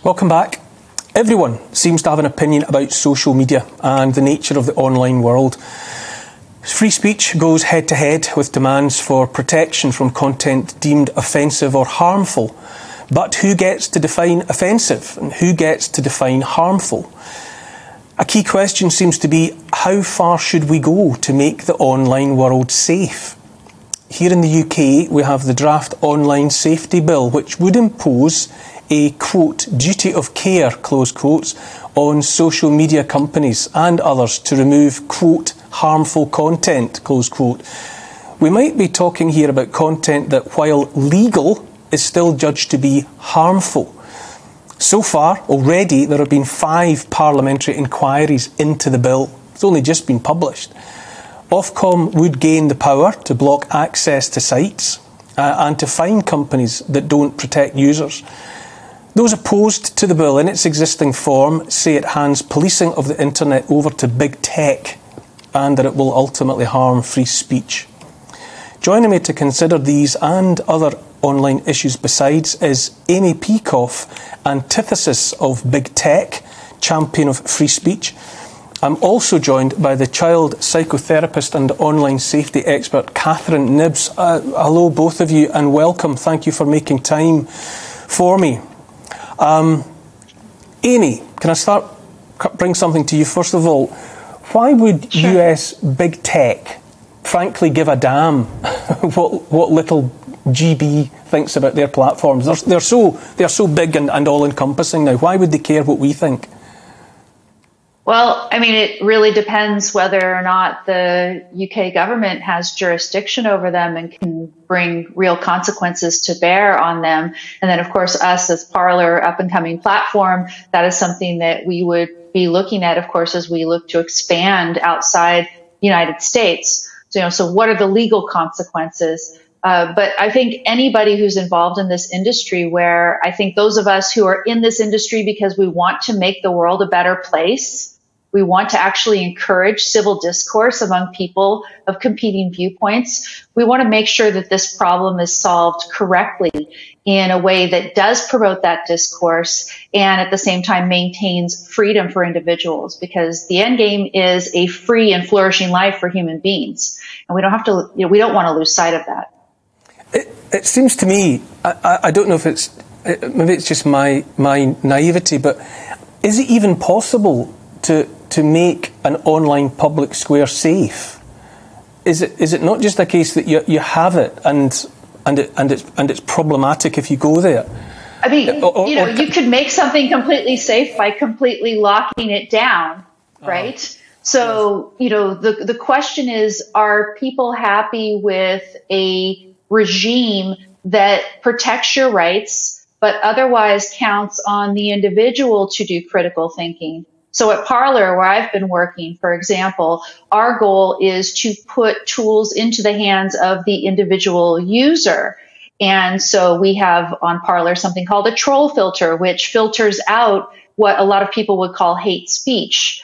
Welcome back. Everyone seems to have an opinion about social media and the nature of the online world. Free speech goes head to head with demands for protection from content deemed offensive or harmful. But who gets to define offensive and who gets to define harmful? A key question seems to be, how far should we go to make the online world safe? Here in the UK, we have the draft Online Safety Bill, which would impose a, quote, duty of care, close quotes, on social media companies and others to remove, quote, harmful content, close quote. We might be talking here about content that, while legal, is still judged to be harmful. So far, already, there have been 5 parliamentary inquiries into the bill. It's only just been published. Ofcom would gain the power to block access to sites and to fine companies that don't protect users. Those opposed to the bill in its existing form say it hands policing of the internet over to big tech and that it will ultimately harm free speech. Joining me to consider these and other online issues besides is Amy PEIKOFF, antithesis of big tech, champion of free speech. I'm also joined by the child psychotherapist and online safety expert KNIBBS. Hello both of you and welcome. Thank you for making time for me. Amy, can I bring something to you first of all? Why would US big tech frankly give a damn what little GB thinks about their platforms? They're so big and all-encompassing now. Why would they care what we think? Well, I mean, it really depends whether or not the UK government has jurisdiction over them and can bring real consequences to bear on them. And then, of course, us as Parler, up-and-coming platform, that is something that we would be looking at, of course, as we look to expand outside the United States. So what are the legal consequences? But I think anybody who's involved in this industry, where I think those of us who are in this industry because we want to make the world a better place, we want to actually encourage civil discourse among people of competing viewpoints. We want to make sure that this problem is solved correctly in a way that does promote that discourse and at the same time maintains freedom for individuals, because the end game is a free and flourishing life for human beings. And we don't have to, we don't want to lose sight of that. It seems to me, I don't know if maybe it's just my naivety, but is it even possible to make an online public square safe? Is it not just a case that you have it and it's problematic if you go there? I mean, you could make something completely safe by completely locking it down, right? So, the question is, are people happy with a regime that protects your rights, but otherwise counts on the individual to do critical thinking? So at Parler, where I've been working, for example, our goal is to put tools into the hands of the individual user. And so we have on Parler something called a troll filter, which filters out what a lot of people would call hate speech.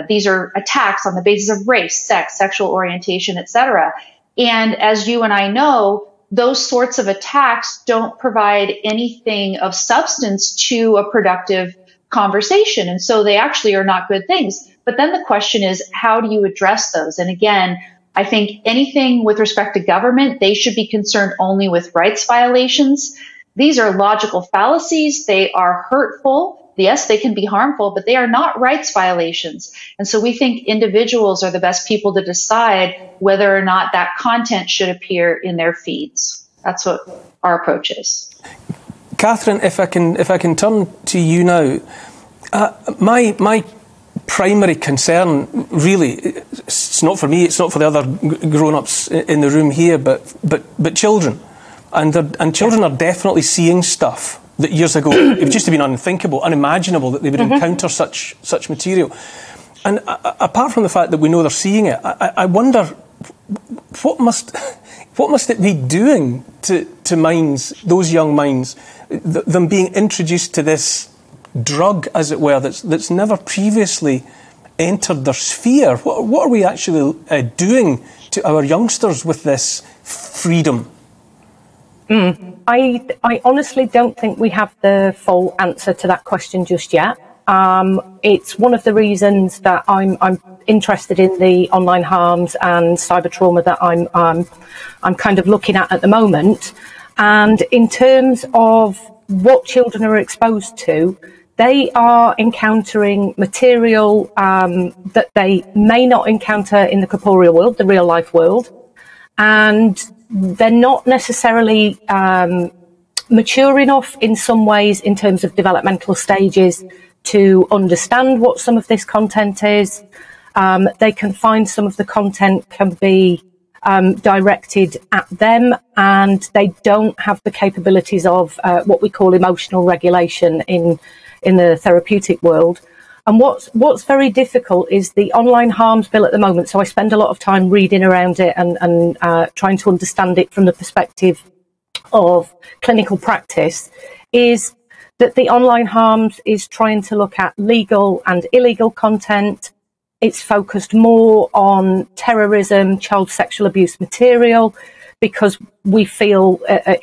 These are attacks on the basis of race, sex, sexual orientation, etc. And as you and I know, those sorts of attacks don't provide anything of substance to a productive conversation. And so they actually are not good things. But then the question is, how do you address those? And again, I think anything with respect to government, they should be concerned only with rights violations. These are logical fallacies. They are hurtful. Yes, they can be harmful, but they are not rights violations. And so we think individuals are the best people to decide whether or not that content should appear in their feeds. That's what our approach is. Catherine, if I can turn to you now, my primary concern, really, it's not for me, it's not for the other grown-ups in the room here, but children, and children are definitely seeing stuff that years ago it would just have been unthinkable, unimaginable that they would encounter such material. And apart from the fact that we know they're seeing it, I wonder what must it be doing to minds, those young minds, them being introduced to this drug, as it were, that's never previously entered their sphere? What are we actually doing to our youngsters with this freedom? I honestly don't think we have the full answer to that question just yet. It's one of the reasons that I'm interested in the online harms and cyber trauma that I'm kind of looking at the moment. And in terms of what children are exposed to, they are encountering material that they may not encounter in the corporeal world, the real life world, and they're not necessarily mature enough in some ways in terms of developmental stages to understand what some of this content is. They can find some of the content can be directed at them, and they don't have the capabilities of what we call emotional regulation in the therapeutic world. And what's very difficult is the online harms bill at the moment. So I spend a lot of time reading around it and trying to understand it from the perspective of clinical practice, is that the online harms is trying to look at legal and illegal content. It's focused more on terrorism, child sexual abuse material, because we feel at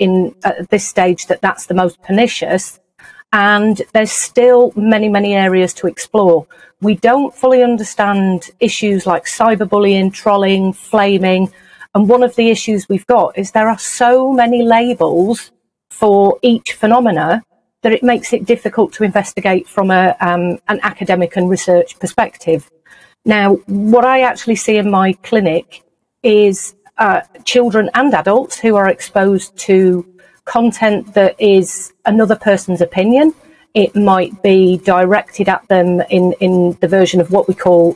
this stage that that's the most pernicious. And there's still many, many areas to explore. We don't fully understand issues like cyberbullying, trolling, flaming. And one of the issues we've got is there are so many labels for each phenomena that it makes it difficult to investigate from an academic and research perspective. Now, what I actually see in my clinic is children and adults who are exposed to content that is another person's opinion. It might be directed at them in the version of what we call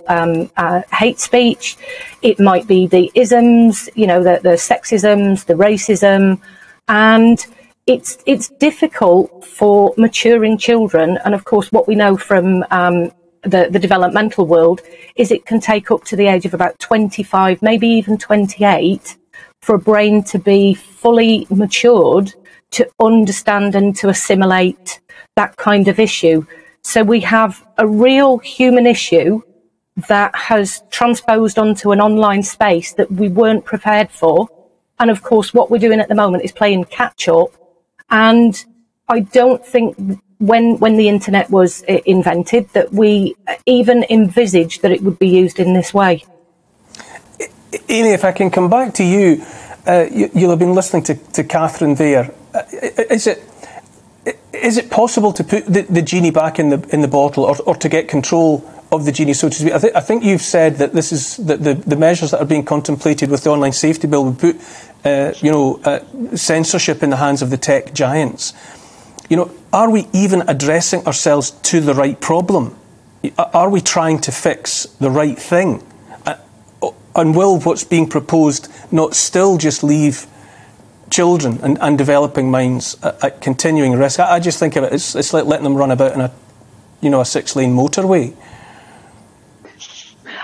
hate speech. It might be the isms, the sexisms, the racism, and it's difficult for maturing children. And of course, what we know from the developmental world is it can take up to the age of about 25, maybe even 28, for a brain to be fully matured to understand and to assimilate that kind of issue. So we have a real human issue that has transposed onto an online space that we weren't prepared for. And of course, what we're doing at the moment is playing catch up. And I don't think when the internet was invented that we even envisaged that it would be used in this way. Amy, if I can come back to you, you'll have been listening to Catherine there. Is it possible to put the genie back in the bottle, or to get control of the genie, so to speak? I think you've said that this is the measures that are being contemplated with the online safety bill would put censorship in the hands of the tech giants. Are we even addressing ourselves to the right problem? Are we trying to fix the right thing? And will what's being proposed not still just leave children and developing minds at continuing risk? I just think of it, it's like letting them run about in a 6-lane motorway.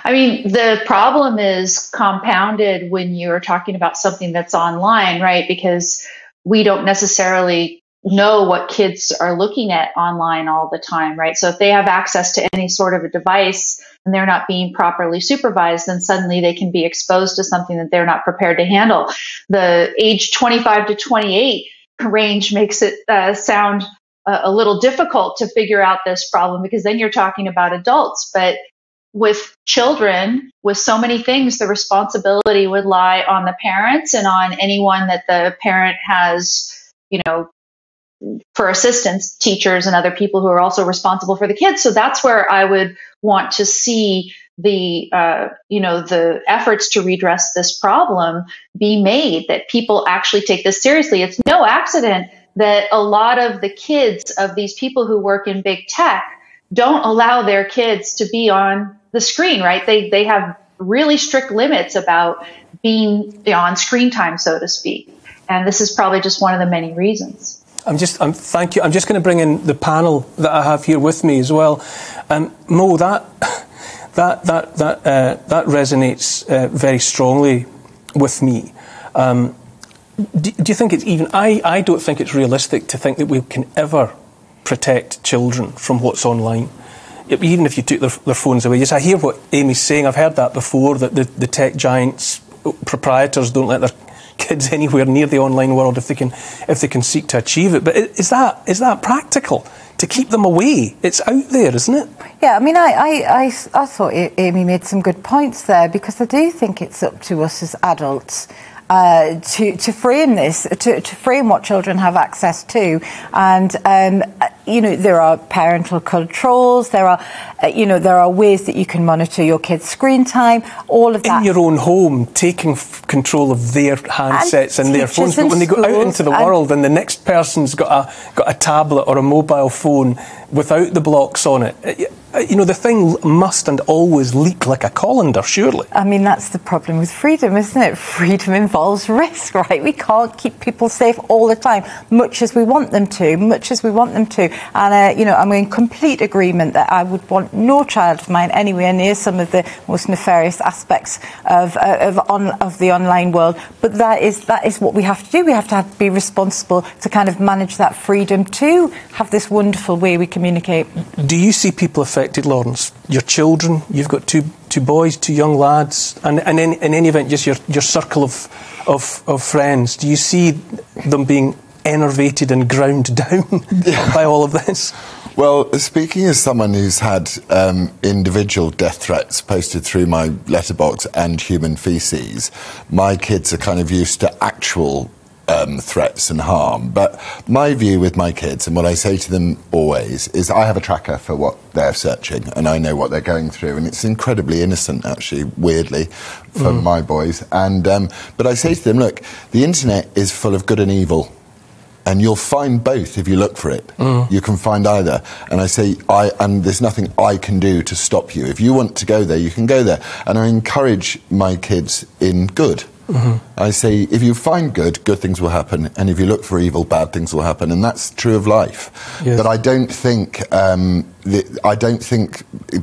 I mean, the problem is compounded when you're talking about something that's online, right? Because we don't necessarily know what kids are looking at online all the time, right? So if they have access to any sort of a device and they're not being properly supervised, then suddenly they can be exposed to something that they're not prepared to handle. The age 25 to 28 range makes it sound a little difficult to figure out this problem, because then you're talking about adults. But with children, with so many things, the responsibility would lie on the parents and on anyone that the parent has, for assistance, teachers and other people who are also responsible for the kids. So that's where I would want to see the efforts to redress this problem be made, that people actually take this seriously. It's no accident that a lot of the kids of these people who work in big tech don't allow their kids to be on the screen, right? They have really strict limits about being on screen time, so to speak. And this is probably just one of the many reasons. Thank you. I'm just going to bring in the panel that I have here with me as well. Mo, that resonates very strongly with me. Do you think it's even? I don't think it's realistic to think that we can ever protect children from what's online, even if you took their phones away. Yes, I hear what Amy's saying. I've heard that before, that the tech giants, proprietors, don't let their kids anywhere near the online world if they can seek to achieve it. But is that practical to keep them away? It's out there, isn't it? Yeah, I mean, I thought Amy made some good points there, because I do think it's up to us as adults to frame this, to frame what children have access to. And, there are parental controls, there are ways that you can monitor your kids' screen time, all of that. In your own home, taking control of their handsets and their phones. But when they go out into the world and the next person's got a tablet or a mobile phone without the blocks on it, the thing must and always leak like a colander, surely. I mean, that's the problem with freedom, isn't it? Freedom involves risk, right? We can't keep people safe all the time, much as we want them to. And, I'm in complete agreement that I would want no child of mine anywhere near some of the most nefarious aspects of the online world. But that is what we have to do. We have to be responsible to kind of manage that freedom to have this wonderful way we communicate. Do you see people affected, Laurence? Your children, you've got two boys, two young lads, and in any event, just your circle of friends. Do you see them being enervated and ground down by all of this? Well, speaking as someone who's had individual death threats posted through my letterbox and human feces, my kids are kind of used to actual threats and harm. But my view with my kids, and what I say to them always, is I have a tracker for what they're searching, and I know what they're going through, and it's incredibly innocent, actually, weirdly, for my boys. And but I say to them, look, the internet is full of good and evil, and you'll find both if you look for it. You can find either. And I say, and there's nothing I can do to stop you. If you want to go there, you can go there. And I encourage my kids in good. I say, if you find good things will happen, and if you look for evil, bad things will happen, and that's true of life. Yes. But I don't think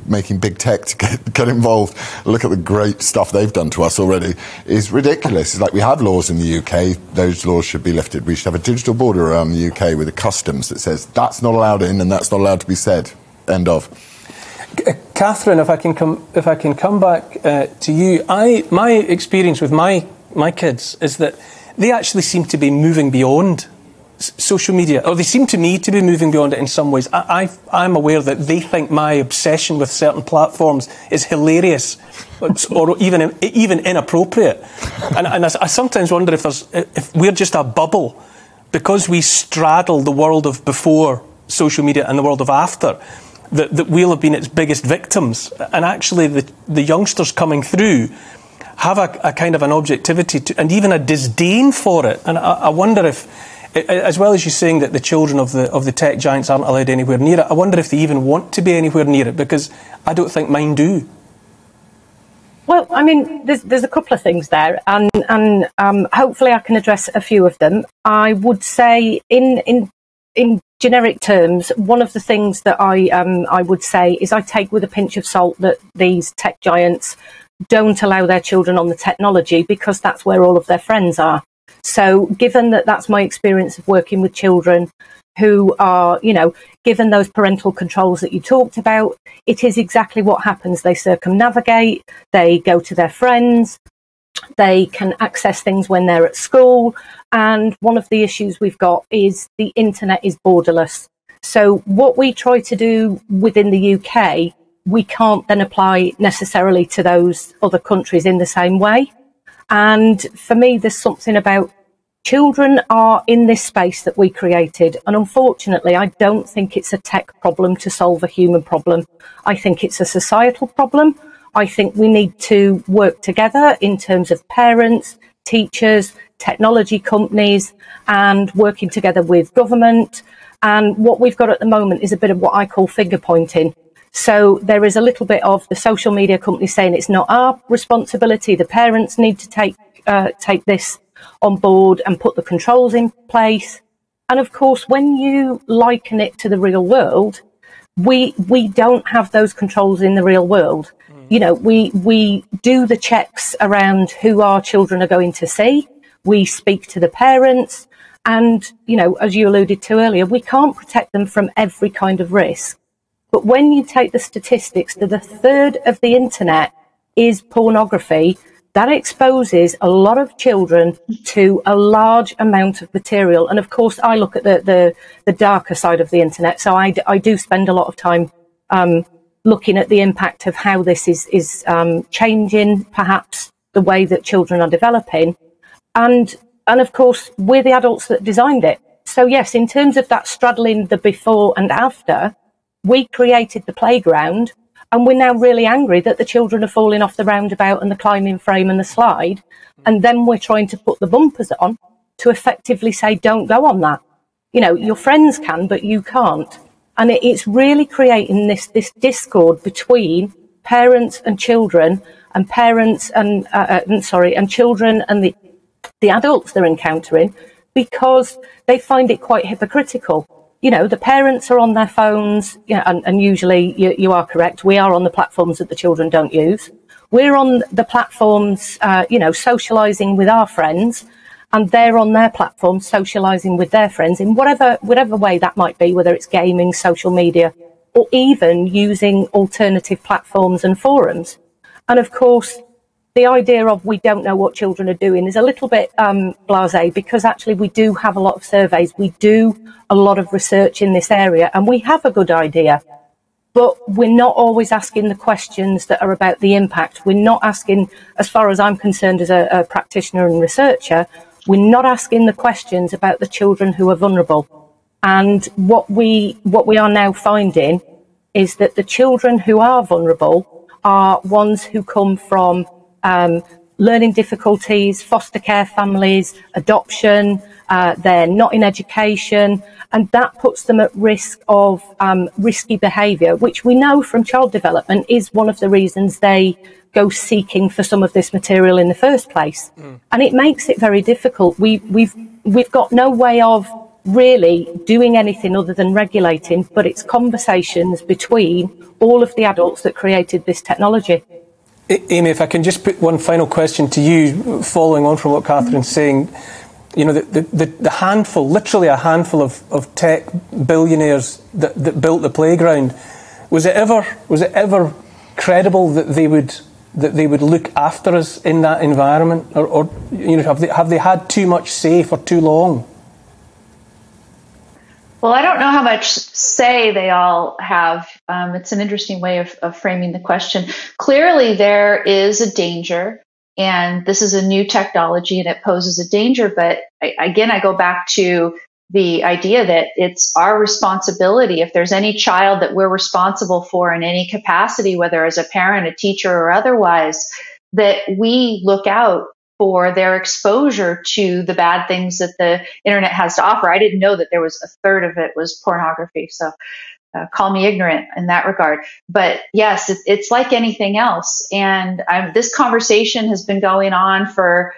making big tech to get involved. Look at the great stuff they've done to us already is ridiculous. It's like we have laws in the UK; those laws should be lifted. We should have a digital border around the UK with a customs that says that's not allowed in and that's not allowed to be said. End of. Catherine, if I can come back to you, my experience with my kids is that they actually seem to be moving beyond social media, or they seem to me to be moving beyond it in some ways. I'm aware that they think my obsession with certain platforms is hilarious, or even inappropriate, and I sometimes wonder if we're just a bubble because we straddle the world of before social media and the world of after. That we'll have been its biggest victims, and actually the youngsters coming through have a kind of an objectivity and even a disdain for it. And I wonder if, as well as you saying that the children of the tech giants aren't allowed anywhere near it, I wonder if they even want to be anywhere near it, because I don't think mine do. Well, I mean, there's a couple of things there, and hopefully I can address a few of them. I would say in generic terms, one of the things that I would say is I take with a pinch of salt that these tech giants don't allow their children on the technology because that's where all of their friends are. So given that that's my experience of working with children who are, given those parental controls that you talked about, it is exactly what happens. They circumnavigate, they go to their friends, they can access things when they're at school. And one of the issues we've got is the internet is borderless. So what we try to do within the UK, we can't then apply necessarily to those other countries in the same way. And for me, there's something about children are in this space that we created. And unfortunately, I don't think it's a tech problem to solve a human problem. I think it's a societal problem. I think we need to work together in terms of parents, teachers, technology companies, and working together with government. And what we've got at the moment is a bit of what I call finger pointing. So there is a little bit of the social media companies saying it's not our responsibility. The parents need to take this on board and put the controls in place. And of course, when you liken it to the real world, we don't have those controls in the real world. We do the checks around who our children are going to see. We speak to the parents. And, as you alluded to earlier, we can't protect them from every kind of risk. But when you take the statistics that a third of the internet is pornography, that exposes a lot of children to a large amount of material. And of course, I look at the darker side of the internet. So I do spend a lot of time looking at the impact of how this is changing, perhaps, the way that children are developing. And of course, we're the adults that designed it. So yes, in terms of that straddling the before and after, we created the playground, and we're now really angry that the children are falling off the roundabout and the climbing frame and the slide. And then we're trying to put the bumpers on to effectively say, don't go on that. You know, your friends can, but you can't. And it's really creating this discord between parents and children, and parents and children and the adults they're encountering, because they find it quite hypocritical. You know, the parents are on their phones, you know, and usually you are correct. We are on the platforms that the children don't use. We're on the platforms, socialising with our friends, and they're on their platforms socialising with their friends in whatever way that might be, whether it's gaming, social media, or even using alternative platforms and forums. And of course, the idea of we don't know what children are doing is a little bit blasé, because actually we do have a lot of surveys, we do a lot of research in this area, and we have a good idea. But we're not always asking the questions that are about the impact. We're not asking, as far as I'm concerned as a practitioner and researcher, we're not asking the questions about the children who are vulnerable. And what we are now finding is that the children who are vulnerable are ones who come from learning difficulties, foster care families, adoption, they're not in education, and that puts them at risk of risky behaviour, which we know from child development is one of the reasons they go seeking for some of this material in the first place. And it makes it very difficult. We've got no way of really doing anything other than regulating, but it's conversations between all of the adults that created this technology. Amy, if I can just put one final question to you, following on from what Catherine's saying. You know, the handful, literally a handful of tech billionaires that built the playground, was it ever credible that they would look after us in that environment, or you know, have they had too much say for too long? Well, I don't know how much say they all have. It's an interesting way of framing the question. Clearly, there is a danger, and this is a new technology and it poses a danger. But again, I go back to the idea that it's our responsibility. If there's any child that we're responsible for in any capacity, whether as a parent, a teacher, or otherwise, that we look out for their exposure to the bad things that the internet has to offer. I didn't know that there was a third of it was pornography. So call me ignorant in that regard. But yes, it's like anything else. And this conversation has been going on for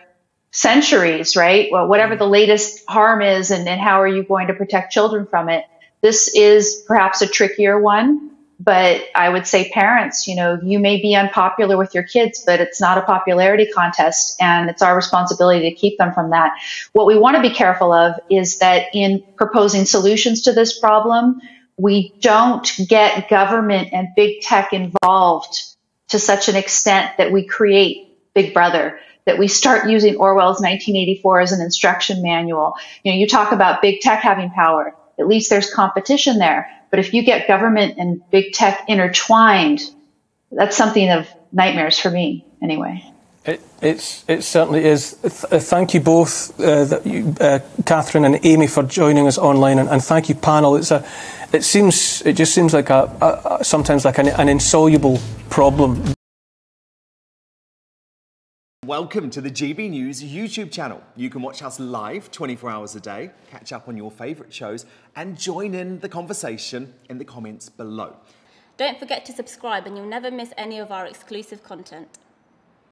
centuries, right? Well, whatever the latest harm is, and how are you going to protect children from it? This is perhaps a trickier one. But I would say parents, you know, you may be unpopular with your kids, but it's not a popularity contest, and it's our responsibility to keep them from that. What we want to be careful of is that in proposing solutions to this problem, we don't get government and big tech involved to such an extent that we create Big Brother, that we start using Orwell's 1984 as an instruction manual. You know, you talk about big tech having power. At least there's competition there. But if you get government and big tech intertwined, that's something of nightmares for me, anyway. It certainly is. Thank you both, Catherine and Amy, for joining us online, and thank you, panel. It just seems like sometimes like an insoluble problem. Welcome to the GB News YouTube channel. You can watch us live 24 hours a day, catch up on your favourite shows, and join in the conversation in the comments below. Don't forget to subscribe and you'll never miss any of our exclusive content.